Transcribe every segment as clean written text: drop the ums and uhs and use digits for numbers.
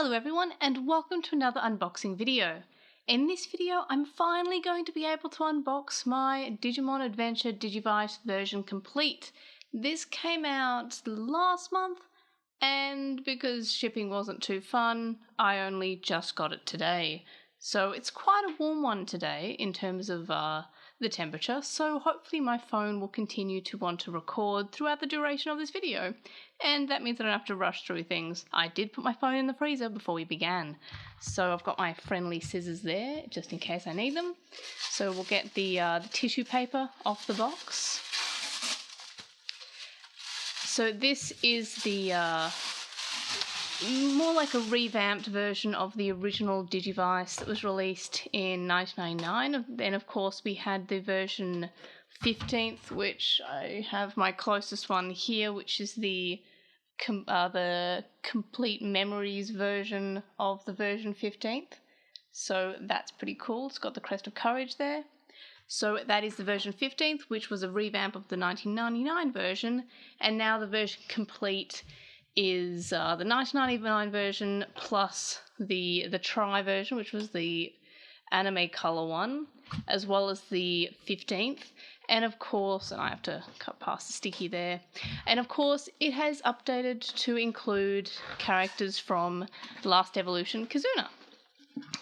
Hello everyone and welcome to another unboxing video. In this video I'm finally going to be able to unbox my Digimon Adventure Digivice version complete. This came out last month and because shipping wasn't too fun, I only just got it today. So it's quite a warm one today in terms of the temperature, so hopefully my phone will continue to want to record throughout the duration of this video. And that means I don't have to rush through things. I did put my phone in the freezer before we began. So I've got my friendly scissors there, just in case I need them. So we'll get the tissue paper off the box. So this is the more like a revamped version of the original Digivice that was released in 1999. Then of course we had the version 15th, which I have my closest one here, which is the complete memories version of the version 15th. So that's pretty cool. It's got the Crest of Courage there. So that is the version 15th, which was a revamp of the 1999 version, and now the version complete is the 1999 version plus the Tri version, which was the anime color one, as well as the 15th. And of course, and I have to cut past the sticky there, and of course it has updated to include characters from Last Evolution Kizuna.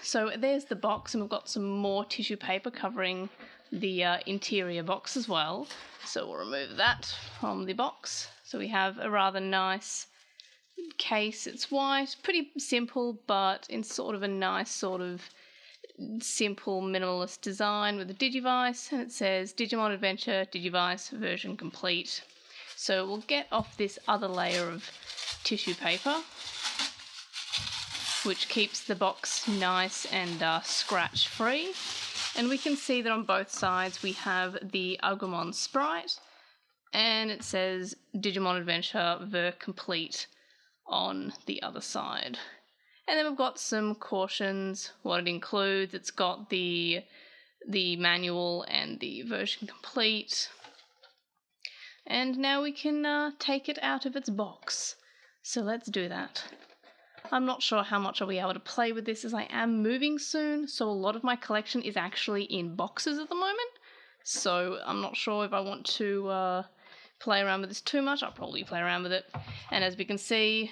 So there's the box, and we've got some more tissue paper covering the interior box as well. So we'll remove that from the box. So we have a rather nice case. It's white, pretty simple, but in sort of a nice sort of simple minimalist design with a Digivice, and it says Digimon Adventure Digivice version complete. So we'll get off this other layer of tissue paper, which keeps the box nice and scratch free, and we can see that on both sides we have the Agumon sprite, and it says Digimon Adventure Ver complete on the other side. And then we've got some cautions, what it includes. It's got the manual and the version complete. And now we can take it out of its box. So let's do that. I'm not sure how much I'll be able to play with this as I am moving soon, so a lot of my collection is actually in boxes at the moment. So I'm not sure if I want to play around with this too much. I'll probably play around with it. And as we can see,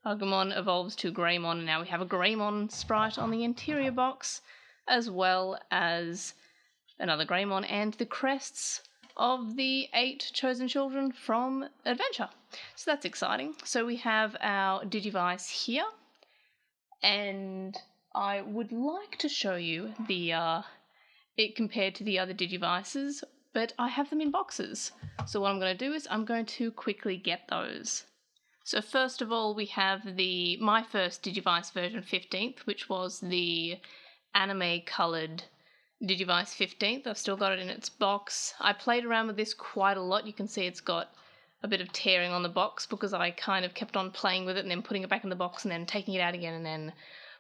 Agumon evolves to Greymon, and now we have a Greymon sprite on the interior box, as well as another Greymon and the crests of the 8 chosen children from Adventure. So that's exciting. So we have our Digivice here, and I would like to show you the it compared to the other Digivices, but I have them in boxes. So what I'm going to do is I'm going to quickly get those. So first of all, we have my first Digivice version 15th, which was the anime coloured Digivice 15th. I've still got it in its box. I played around with this quite a lot. You can see it's got a bit of tearing on the box because I kind of kept on playing with it and then putting it back in the box and then taking it out again and then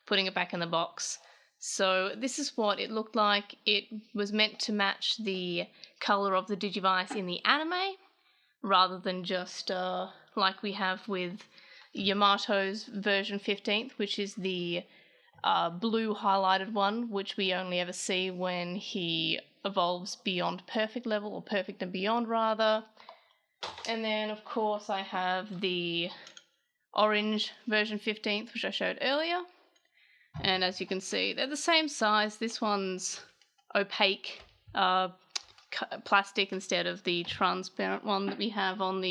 putting it back in the box. So this is what it looked like. It was meant to match the colour of the Digivice in the anime, rather than just like we have with Yamato's version 15th, which is the blue highlighted one, which we only ever see when he evolves beyond perfect level, or perfect and beyond rather. And then of course I have the orange version 15th, which I showed earlier. And as you can see, they're the same size. This one's opaque plastic instead of the transparent one that we have on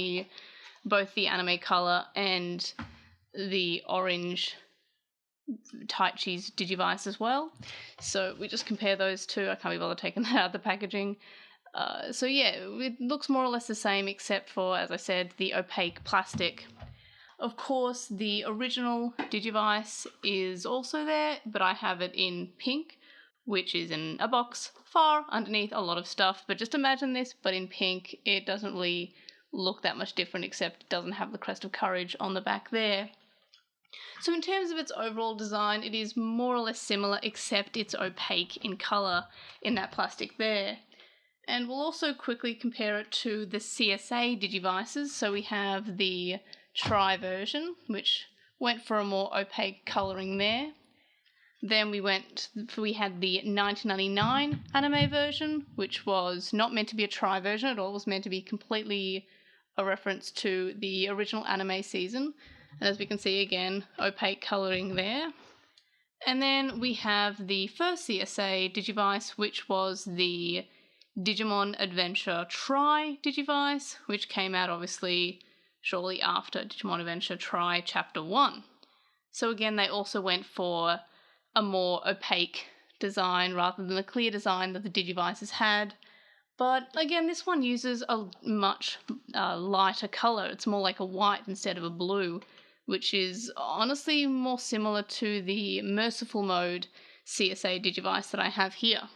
both the anime color and the orange Taichi's Digivice as well. So we just compare those two. I can't be bothered taking that out of the packaging. So yeah, it looks more or less the same except for, as I said, the opaque plastic. Of course, the original Digivice is also there, but I have it in pink, which is in a box far underneath a lot of stuff. But just imagine this, but in pink. It doesn't really look that much different, except it doesn't have the Crest of Courage on the back there. So in terms of its overall design, it is more or less similar, except it's opaque in colour in that plastic there. And we'll also quickly compare it to the CSA Digivices. So we have the Tri version, which went for a more opaque colouring there. Then we had the 1999 anime version, which was not meant to be a try version at all. It was meant to be completely a reference to the original anime season. And as we can see again, opaque colouring there. And then we have the first CSA Digivice, which was the Digimon Adventure Tri Digivice, which came out obviously shortly after Digimon Adventure Tri Chapter 1. So again, they also went for a more opaque design rather than the clear design that the Digivices had. But again, this one uses a much lighter colour. It's more like a white instead of a blue, which is honestly more similar to the Merciful Mode CSA Digivice that I have here.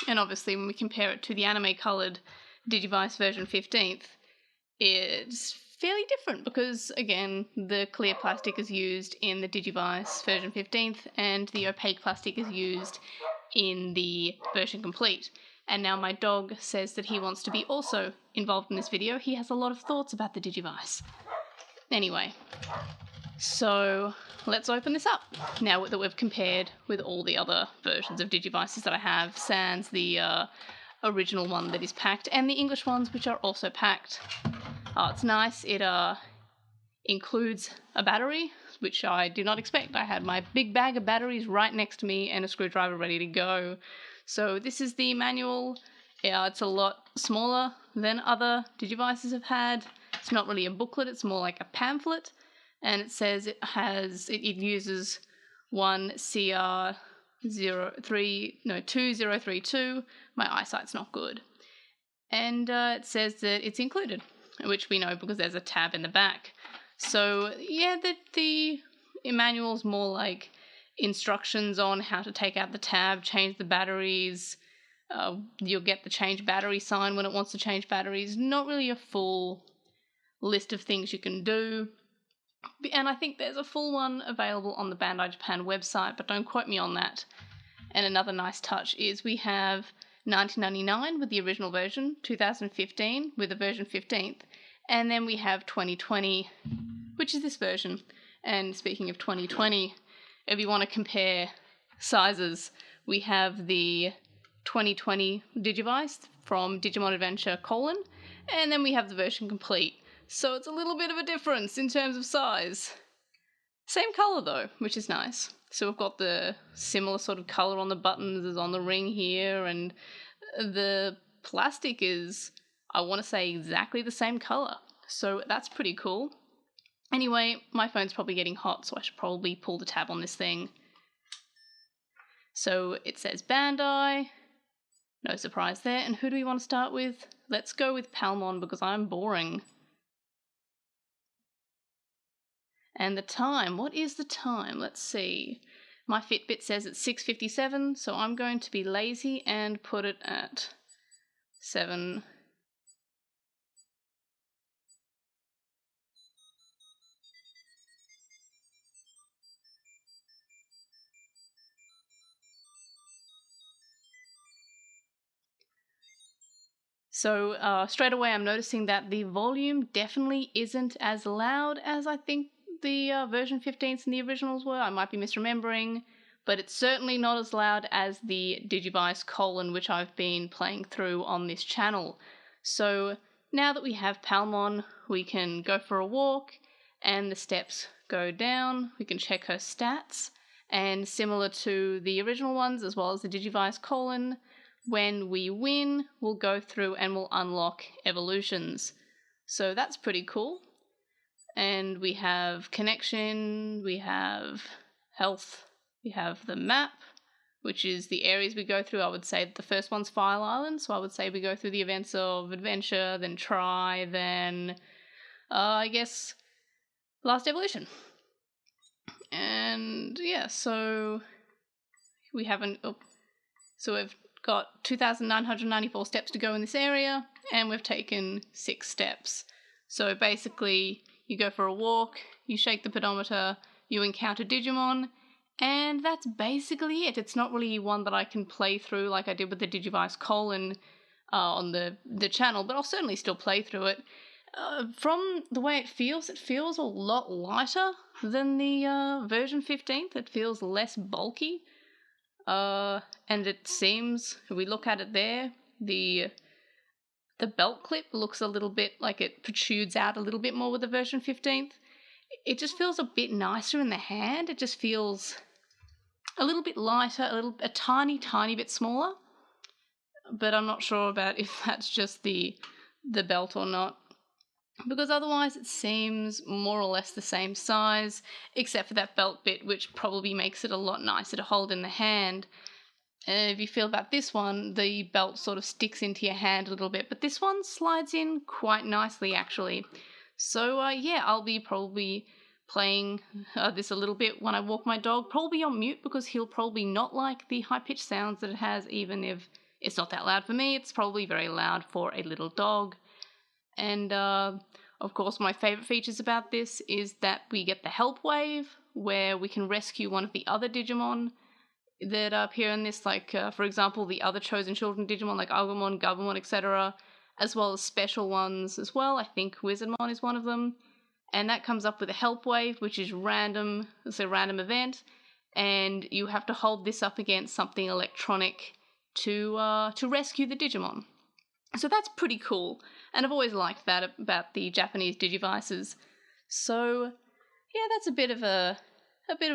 And obviously when we compare it to the anime-coloured Digivice version 15th, it's fairly different because, again, the clear plastic is used in the Digivice version 15th and the opaque plastic is used in the version complete. And now my dog says that he wants to be also involved in this video. He has a lot of thoughts about the Digivice. Anyway, so let's open this up now that we've compared with all the other versions of Digivices that I have, sans the original one that is packed and the English ones which are also packed. Oh, it's nice. It includes a battery, which I did not expect. I had my big bag of batteries right next to me and a screwdriver ready to go. So this is the manual. Yeah, it's a lot smaller than other Digivices have had. It's not really a booklet, it's more like a pamphlet. And it says it uses one CR2032. My eyesight's not good. And it says that it's included, which we know because there's a tab in the back. So yeah, the manual's more like instructions on how to take out the tab, change the batteries. You'll get the change battery sign when it wants to change batteries. Not really a full list of things you can do. And I think there's a full one available on the Bandai Japan website, but don't quote me on that. And another nice touch is we have 1999 with the original version, 2015 with the version 15th, and then we have 2020, which is this version. And speaking of 2020, if you want to compare sizes, we have the 2020 Digivice from Digimon Adventure : and then we have the version complete. So it's a little bit of a difference in terms of size. Same colour though, which is nice. So we've got the similar sort of colour on the buttons as on the ring here, and the plastic is, I want to say, exactly the same colour. So that's pretty cool. Anyway, my phone's probably getting hot, so I should probably pull the tab on this thing. So it says Bandai. No surprise there. And who do we want to start with? Let's go with Palmon because I'm boring. And the time, what is the time? Let's see. My Fitbit says it's 6:57, so I'm going to be lazy and put it at 7. So straight away I'm noticing that the volume definitely isn't as loud as I think the version 15s and the originals were. I might be misremembering, but it's certainly not as loud as the Digivice : which I've been playing through on this channel. So now that we have Palmon, we can go for a walk and the steps go down. We can check her stats, and similar to the original ones as well as the Digivice : when we win, we'll go through and we'll unlock evolutions. So that's pretty cool. And we have connection, we have health, we have the map, which is the areas we go through. I would say the first one's File Island, so I would say we go through the events of Adventure, then Tri, then I guess Last Evolution. And yeah, so we haven't... So we've got 2,994 steps to go in this area, and we've taken 6 steps. So basically, you go for a walk, you shake the pedometer, you encounter Digimon, and that's basically it. It's not really one that I can play through like I did with the Digivice : on the channel, but I'll certainly still play through it. From the way it feels a lot lighter than the version 15th. It feels less bulky. And it seems, if we look at it there, the belt clip looks a little bit like it protrudes out a little bit more with the version 15th. It just feels a bit nicer in the hand. It just feels a little bit lighter, a tiny bit smaller. But I'm not sure about if that's just the belt or not, because otherwise it seems more or less the same size, except for that belt bit, which probably makes it a lot nicer to hold in the hand. If you feel about this one, the belt sort of sticks into your hand a little bit, but this one slides in quite nicely, actually. So, yeah, I'll be probably playing this a little bit when I walk my dog, probably on mute, because he'll probably not like the high-pitched sounds that it has, even if it's not that loud for me. It's probably very loud for a little dog. And, of course, my favourite features about this is that we get the help wave, where we can rescue one of the other Digimon that appear in this, like, for example, the other Chosen Children Digimon, like Agumon, Gabumon, etc., as well as special ones as well. I think Wizardmon is one of them. And that comes up with a help wave, which is random. It's a random event, and you have to hold this up against something electronic to rescue the Digimon. So that's pretty cool, and I've always liked that about the Japanese Digivices. So yeah, that's a bit of a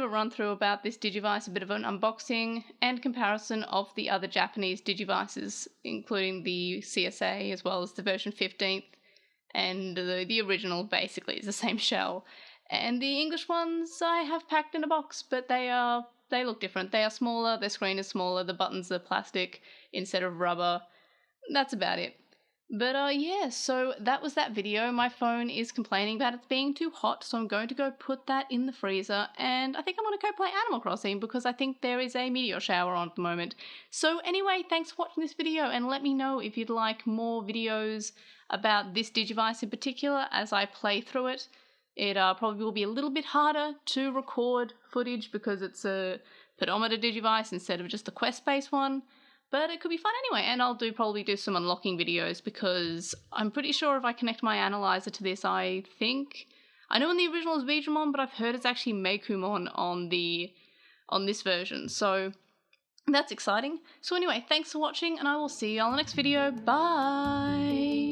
run through about this Digivice, a bit of an unboxing and comparison of the other Japanese Digivices, including the CSA as well as the version 15th, and the original basically is the same shell. And the English ones I have packed in a box, but they look different. They are smaller, their screen is smaller, the buttons are plastic instead of rubber. That's about it. But yeah, so that was that video. My phone is complaining about it being too hot, so I'm going to go put that in the freezer, and I think I'm going to go play Animal Crossing because I think there is a meteor shower on at the moment. So anyway, thanks for watching this video, and let me know if you'd like more videos about this Digivice in particular as I play through it. It probably will be a little bit harder to record footage because it's a pedometer Digivice instead of just a Quest-based one. But it could be fun anyway, and I'll probably do some unlocking videos because I'm pretty sure if I connect my analyzer to this, I know in the original is Veedramon, but I've heard it's actually Meicoomon on this version, so that's exciting. So anyway, thanks for watching, and I will see you on the next video. Bye!